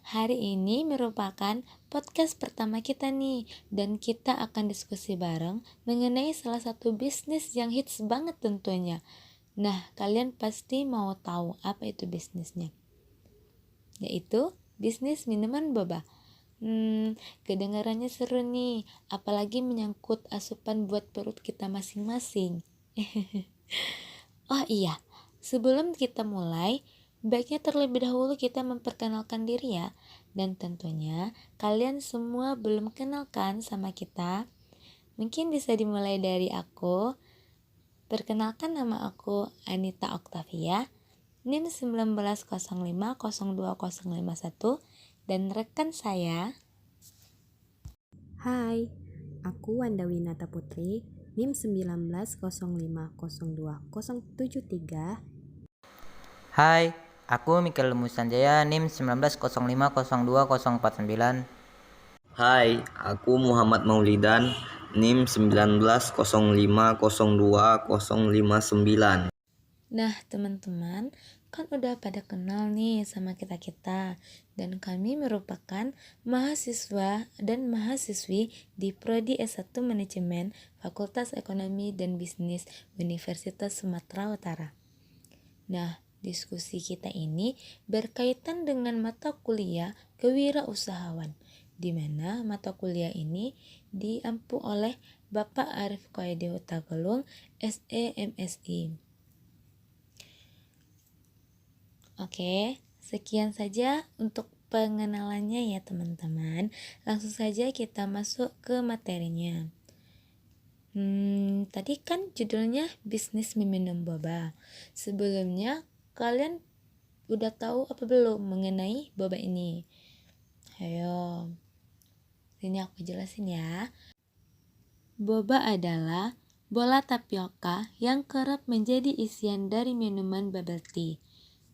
Hari ini merupakan podcast pertama kita nih, dan kita akan diskusi bareng mengenai salah satu bisnis yang hits banget tentunya. Nah, kalian pasti mau tahu apa itu bisnisnya, yaitu bisnis minuman boba. Kedengarannya seru nih, apalagi menyangkut asupan buat perut kita masing-masing. Oh iya, sebelum kita mulai, baiknya terlebih dahulu kita memperkenalkan diri ya. Dan tentunya kalian semua belum kenalkan sama kita. Mungkin bisa dimulai dari aku. Perkenalkan, nama aku Anita Octavia, NIM 1905020051, dan rekan saya. Hai, aku Wanda Winata Putri, NIM 1905020073. Hai, aku Mikel Musanjaya, NIM 1905020049. Hai, aku Muhammad Maulidan, NIM 1905020059. Nah, teman-teman, kan udah pada kenal nih sama kita-kita, dan kami merupakan mahasiswa dan mahasiswi di Prodi S1 Manajemen Fakultas Ekonomi dan Bisnis Universitas Sumatera Utara. Nah, diskusi kita ini berkaitan dengan mata kuliah kewirausahaan, di mana mata kuliah ini diampu oleh Bapak Arif Koede Hutagalung, SE MSI. Oke, sekian saja untuk pengenalannya ya teman-teman. Langsung saja kita masuk ke materinya. Tadi kan judulnya bisnis meminum boba. Sebelumnya kalian udah tahu apa belum mengenai boba ini? Ayo, sini aku jelasin ya. Boba adalah bola tapioka yang kerap menjadi isian dari minuman bubble tea.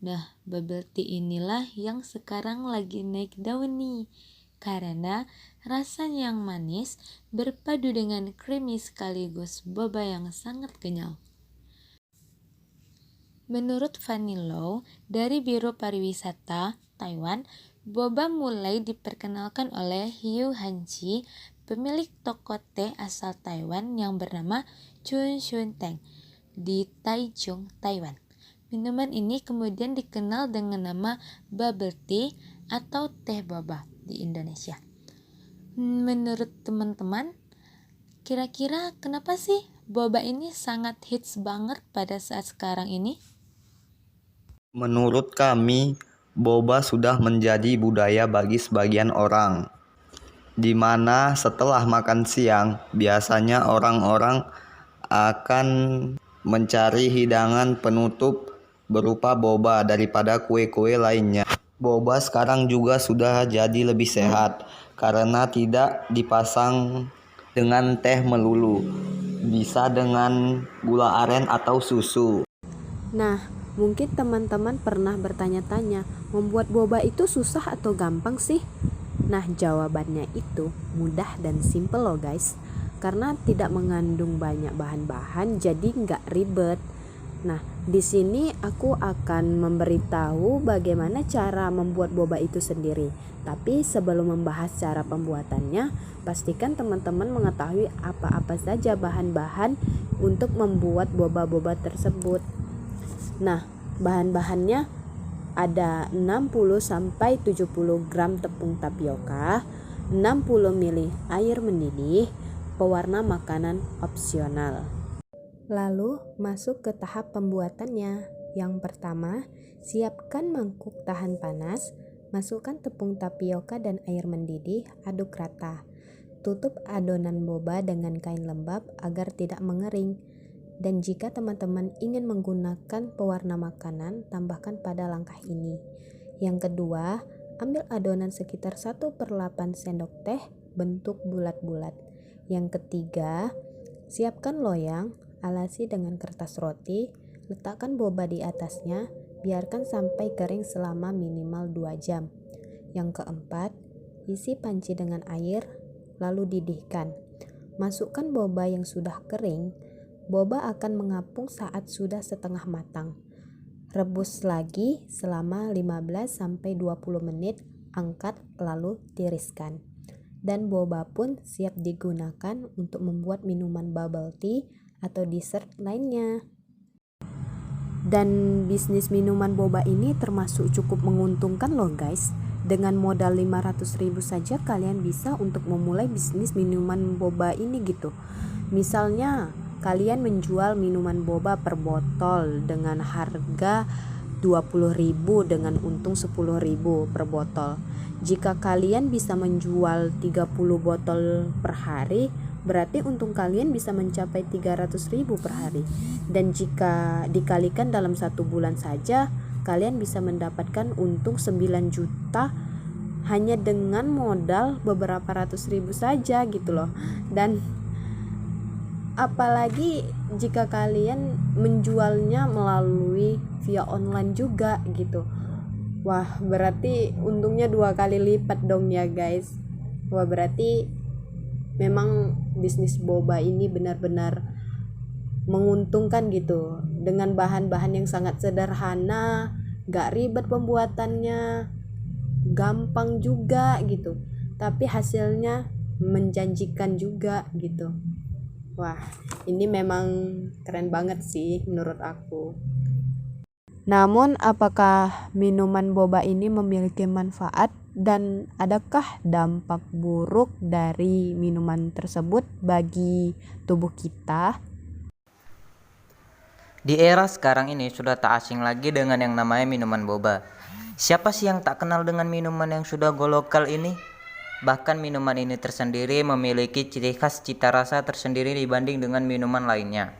Nah, bubble tea inilah yang sekarang lagi naik daun nih, karena rasanya yang manis berpadu dengan creamy sekaligus boba yang sangat kenyal. Menurut Fanny Lau dari Biro Pariwisata Taiwan, boba mulai diperkenalkan oleh Hiu Hanchi, pemilik toko teh asal Taiwan yang bernama Chun Shun Teng di Taichung, Taiwan. Minuman ini kemudian dikenal dengan nama bubble tea atau teh boba di Indonesia. Menurut teman-teman, kira-kira kenapa sih boba ini sangat hits banget pada saat sekarang ini? Menurut kami, boba sudah menjadi budaya bagi sebagian orang, di mana setelah makan siang, biasanya orang-orang akan mencari hidangan penutup berupa boba daripada kue-kue lainnya. Boba sekarang juga sudah jadi lebih sehat karena tidak dipasang dengan teh melulu, bisa dengan gula aren atau susu. Nah, mungkin teman-teman pernah bertanya-tanya, membuat boba itu susah atau gampang sih? Nah, jawabannya itu mudah dan simple loh guys. Karena tidak mengandung banyak bahan-bahan, jadi nggak ribet. Nah, di sini aku akan memberitahu bagaimana cara membuat boba itu sendiri. Tapi sebelum membahas cara pembuatannya, pastikan teman-teman mengetahui apa-apa saja bahan-bahan untuk membuat boba-boba tersebut. Nah, bahan-bahannya ada 60-70 gram tepung tapioka, 60 ml air mendidih, pewarna makanan opsional. Lalu masuk ke tahap pembuatannya. Yang pertama, siapkan mangkuk tahan panas, masukkan tepung tapioka dan air mendidih, aduk rata. Tutup adonan boba dengan kain lembab agar tidak mengering. Dan jika teman-teman ingin menggunakan pewarna makanan, tambahkan pada langkah ini. Yang kedua, ambil adonan sekitar 1/8 sendok teh bentuk bulat-bulat. Yang ketiga, siapkan loyang, alasi dengan kertas roti, letakkan boba di atasnya, biarkan sampai kering selama minimal 2 jam. Yang keempat, isi panci dengan air, lalu didihkan. Masukkan boba yang sudah kering. Boba akan mengapung saat sudah setengah matang. Rebus lagi selama 15-20 menit angkat lalu tiriskan. Dan boba pun siap digunakan untuk membuat minuman bubble tea atau dessert lainnya. Dan bisnis minuman boba ini termasuk cukup menguntungkan loh guys. Dengan modal 500.000 saja kalian bisa untuk memulai bisnis minuman boba ini gitu. Misalnya kalian menjual minuman boba per botol dengan harga 20.000 dengan untung 10.000 per botol. Jika kalian bisa menjual 30 botol per hari, berarti untung kalian bisa mencapai 300.000 per hari. Dan jika dikalikan dalam 1 bulan saja, kalian bisa mendapatkan untung 9 juta hanya dengan modal beberapa ratus ribu saja gitu loh. Dan apalagi jika kalian menjualnya melalui via online juga gitu. Wah, berarti untungnya 2 kali lipat dong ya guys. Wah, berarti memang bisnis boba ini benar-benar menguntungkan gitu. Dengan bahan-bahan yang sangat sederhana, gak ribet pembuatannya, gampang juga gitu. Tapi hasilnya menjanjikan juga gitu. Wah, ini memang keren banget sih menurut aku. Namun apakah minuman boba ini memiliki manfaat dan adakah dampak buruk dari minuman tersebut bagi tubuh kita? Di era sekarang ini sudah tak asing lagi dengan yang namanya minuman boba. Siapa sih yang tak kenal dengan minuman yang sudah go lokal ini? Bahkan minuman ini tersendiri memiliki ciri khas cita rasa tersendiri dibanding dengan minuman lainnya.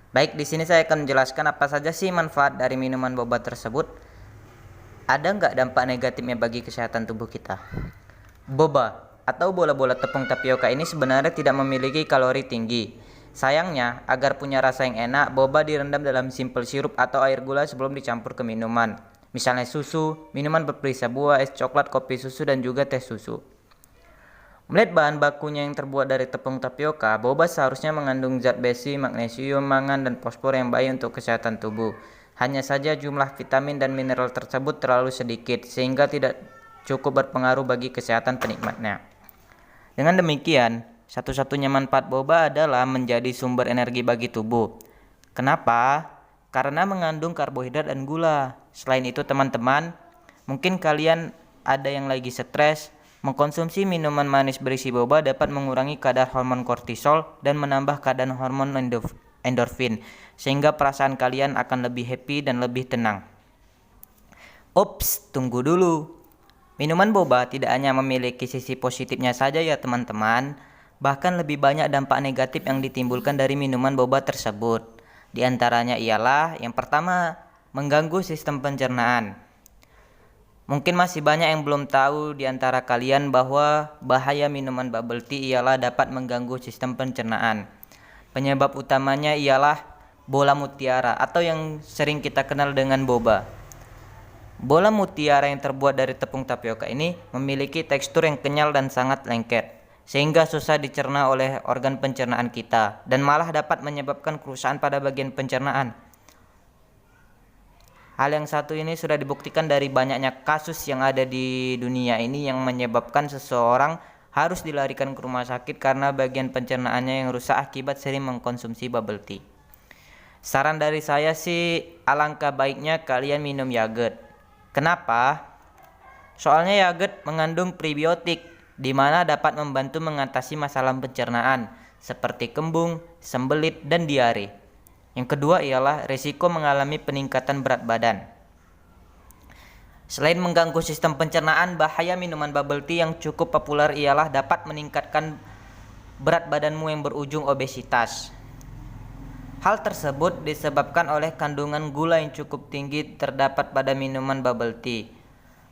Baik, di sini saya akan menjelaskan apa saja sih manfaat dari minuman boba tersebut. Ada nggak dampak negatifnya bagi kesehatan tubuh kita? Boba atau bola-bola tepung tapioka ini sebenarnya tidak memiliki kalori tinggi. Sayangnya, agar punya rasa yang enak, boba direndam dalam simpel sirup atau air gula sebelum dicampur ke minuman. Misalnya susu, minuman berperisa buah, es coklat, kopi susu, dan juga teh susu. Melihat bahan bakunya yang terbuat dari tepung tapioka, boba seharusnya mengandung zat besi, magnesium, mangan, dan fosfor yang baik untuk kesehatan tubuh. Hanya saja jumlah vitamin dan mineral tersebut terlalu sedikit, sehingga tidak cukup berpengaruh bagi kesehatan penikmatnya. Dengan demikian, satu-satunya manfaat boba adalah menjadi sumber energi bagi tubuh. Kenapa? Karena mengandung karbohidrat dan gula. Selain itu teman-teman, mungkin kalian ada yang lagi stres. Mengkonsumsi minuman manis berisi boba dapat mengurangi kadar hormon kortisol dan menambah kadar hormon endorfin, sehingga perasaan kalian akan lebih happy dan lebih tenang. Ups, tunggu dulu. Minuman boba tidak hanya memiliki sisi positifnya saja ya teman-teman, bahkan lebih banyak dampak negatif yang ditimbulkan dari minuman boba tersebut. Di antaranya ialah yang pertama, mengganggu sistem pencernaan. Mungkin masih banyak yang belum tahu di antara kalian bahwa bahaya minuman bubble tea ialah dapat mengganggu sistem pencernaan. Penyebab utamanya ialah bola mutiara atau yang sering kita kenal dengan boba. Bola mutiara yang terbuat dari tepung tapioka ini memiliki tekstur yang kenyal dan sangat lengket, sehingga susah dicerna oleh organ pencernaan kita dan malah dapat menyebabkan kerusakan pada bagian pencernaan. Hal yang satu ini sudah dibuktikan dari banyaknya kasus yang ada di dunia ini yang menyebabkan seseorang harus dilarikan ke rumah sakit karena bagian pencernaannya yang rusak akibat sering mengkonsumsi bubble tea. Saran dari saya sih, alangkah baiknya kalian minum yogurt. Kenapa? Soalnya yogurt mengandung prebiotik, di mana dapat membantu mengatasi masalah pencernaan seperti kembung, sembelit, dan diare. Yang kedua ialah risiko mengalami peningkatan berat badan. Selain mengganggu sistem pencernaan, bahaya minuman bubble tea yang cukup populer ialah dapat meningkatkan berat badanmu yang berujung obesitas. Hal tersebut disebabkan oleh kandungan gula yang cukup tinggi terdapat pada minuman bubble tea.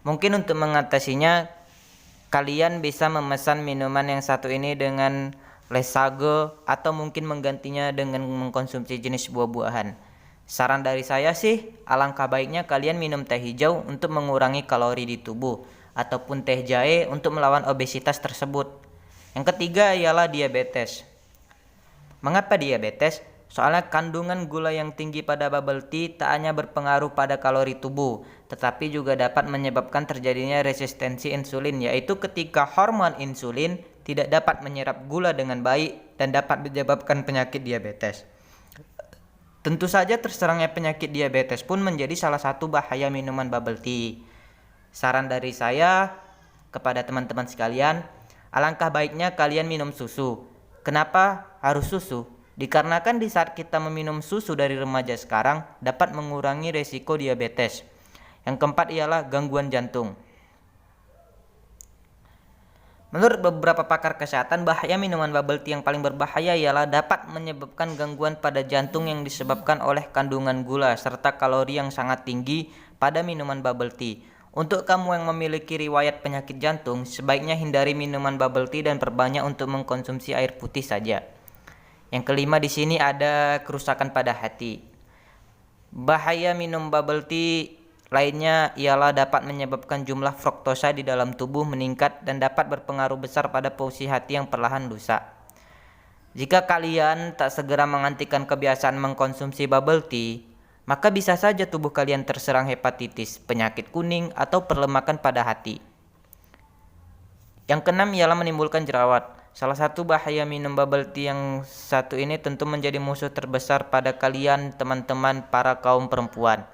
Mungkin untuk mengatasinya, kalian bisa memesan minuman yang satu ini dengan lesage atau mungkin menggantinya dengan mengkonsumsi jenis buah-buahan. Saran dari saya sih, alangkah baiknya kalian minum teh hijau untuk mengurangi kalori di tubuh ataupun teh jahe untuk melawan obesitas tersebut. Yang ketiga ialah diabetes. Mengapa diabetes? Soalnya kandungan gula yang tinggi pada bubble tea tak hanya berpengaruh pada kalori tubuh, tetapi juga dapat menyebabkan terjadinya resistensi insulin, yaitu ketika hormon insulin tidak dapat menyerap gula dengan baik dan dapat menyebabkan penyakit diabetes. Tentu saja terserangnya penyakit diabetes pun menjadi salah satu bahaya minuman bubble tea. Saran dari saya kepada teman-teman sekalian, alangkah baiknya kalian minum susu. Kenapa harus susu? Dikarenakan di saat kita meminum susu dari remaja sekarang dapat mengurangi resiko diabetes. Yang keempat ialah gangguan jantung. Menurut beberapa pakar kesehatan, bahaya minuman bubble tea yang paling berbahaya ialah dapat menyebabkan gangguan pada jantung yang disebabkan oleh kandungan gula serta kalori yang sangat tinggi pada minuman bubble tea. Untuk kamu yang memiliki riwayat penyakit jantung, sebaiknya hindari minuman bubble tea dan perbanyak untuk mengkonsumsi air putih saja. Yang kelima di sini ada kerusakan pada hati. Bahaya minum bubble tea lainnya ialah dapat menyebabkan jumlah fruktosa di dalam tubuh meningkat dan dapat berpengaruh besar pada fungsi hati yang perlahan rusak. Jika kalian tak segera menghentikan kebiasaan mengkonsumsi bubble tea, maka bisa saja tubuh kalian terserang hepatitis, penyakit kuning, atau perlemakan pada hati. Yang keenam ialah menimbulkan jerawat. Salah satu bahaya minum bubble tea yang satu ini tentu menjadi musuh terbesar pada kalian teman-teman para kaum perempuan.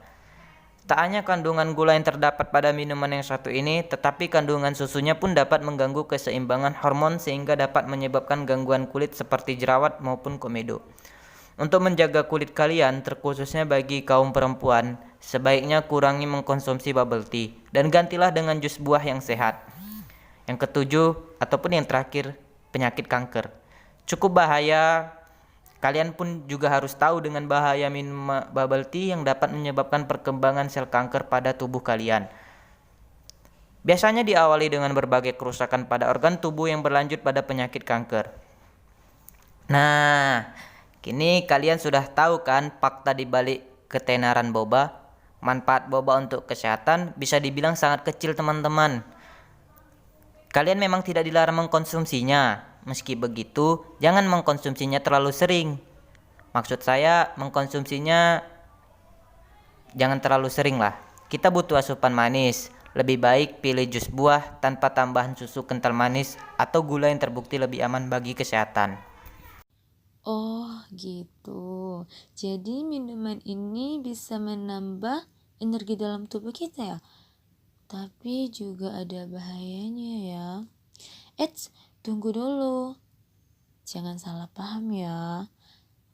Tak hanya kandungan gula yang terdapat pada minuman yang satu ini, tetapi kandungan susunya pun dapat mengganggu keseimbangan hormon sehingga dapat menyebabkan gangguan kulit seperti jerawat maupun komedo. Untuk menjaga kulit kalian, terkhususnya bagi kaum perempuan, sebaiknya kurangi mengkonsumsi bubble tea dan gantilah dengan jus buah yang sehat. Yang ketujuh ataupun yang terakhir, penyakit kanker. Cukup bahaya, kalian pun juga harus tahu dengan bahaya minum bubble tea yang dapat menyebabkan perkembangan sel kanker pada tubuh kalian. Biasanya diawali dengan berbagai kerusakan pada organ tubuh yang berlanjut pada penyakit kanker. Nah, kini kalian sudah tahu kan fakta di balik ketenaran boba? Manfaat boba untuk kesehatan bisa dibilang sangat kecil teman-teman. Kalian memang tidak dilarang mengkonsumsinya, meski begitu jangan mengkonsumsinya terlalu sering. Maksud saya mengkonsumsinya jangan terlalu sering lah. Kita butuh asupan manis, lebih baik pilih jus buah tanpa tambahan susu kental manis atau gula yang terbukti lebih aman bagi kesehatan. Oh gitu, jadi minuman ini bisa menambah energi dalam tubuh kita ya? Tapi juga ada bahayanya ya. Tunggu dulu. Jangan salah paham ya.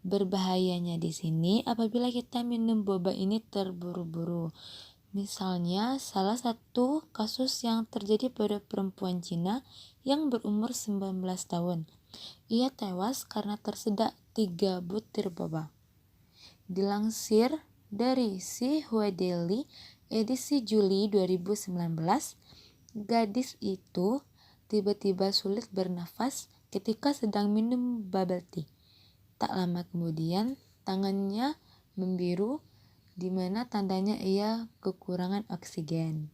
Berbahayanya di sini apabila kita minum boba ini terburu-buru. Misalnya salah satu kasus yang terjadi pada perempuan Cina yang berumur 19 tahun. Ia tewas karena tersedak 3 butir boba. Dilansir dari Xinhua Daily edisi Juli 2019, gadis itu tiba-tiba sulit bernafas ketika sedang minum bubble tea. Tak lama kemudian, tangannya membiru, di mana tandanya ia kekurangan oksigen.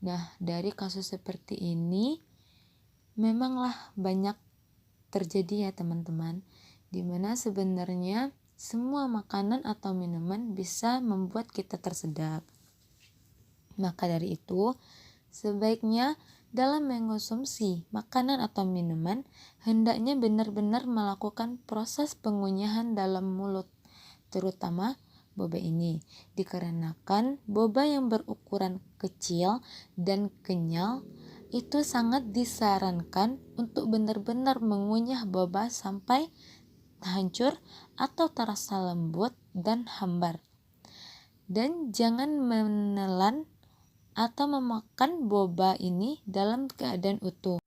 Nah, dari kasus seperti ini, memanglah banyak terjadi ya teman-teman, di mana sebenarnya semua makanan atau minuman bisa membuat kita tersedak. Maka dari itu, sebaiknya dalam mengonsumsi makanan atau minuman, hendaknya benar-benar melakukan proses pengunyahan dalam mulut, terutama boba ini, dikarenakan boba yang berukuran kecil dan kenyal itu sangat disarankan untuk benar-benar mengunyah boba sampai hancur atau terasa lembut dan hambar. Dan jangan menelan atau memakan boba ini dalam keadaan utuh.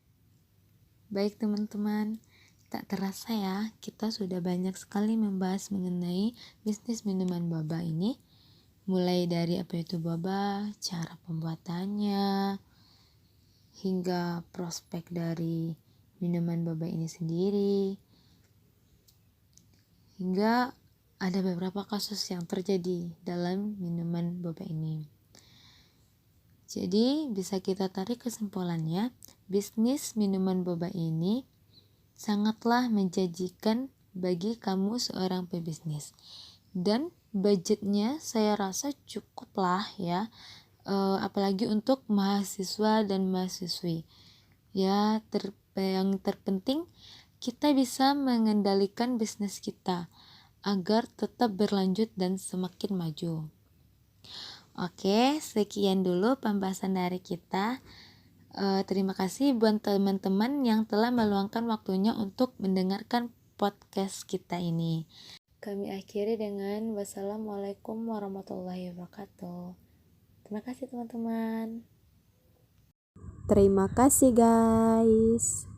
Baik teman-teman, tak terasa ya kita sudah banyak sekali membahas mengenai bisnis minuman boba ini. Mulai dari apa itu boba, cara pembuatannya, hingga prospek dari minuman boba ini sendiri. Hingga ada beberapa kasus yang terjadi dalam minuman boba ini. Jadi bisa kita tarik kesimpulannya, bisnis minuman boba ini sangatlah menjanjikan bagi kamu seorang pebisnis. Dan budgetnya saya rasa cukup lah ya, apalagi untuk mahasiswa dan mahasiswi. Ya, yang terpenting kita bisa mengendalikan bisnis kita agar tetap berlanjut dan semakin maju. Oke, sekian dulu pembahasan dari kita. Terima kasih buat teman-teman yang telah meluangkan waktunya untuk mendengarkan podcast kita ini. Kami akhiri dengan wassalamualaikum warahmatullahi wabarakatuh. Terima kasih teman-teman. Terima kasih guys.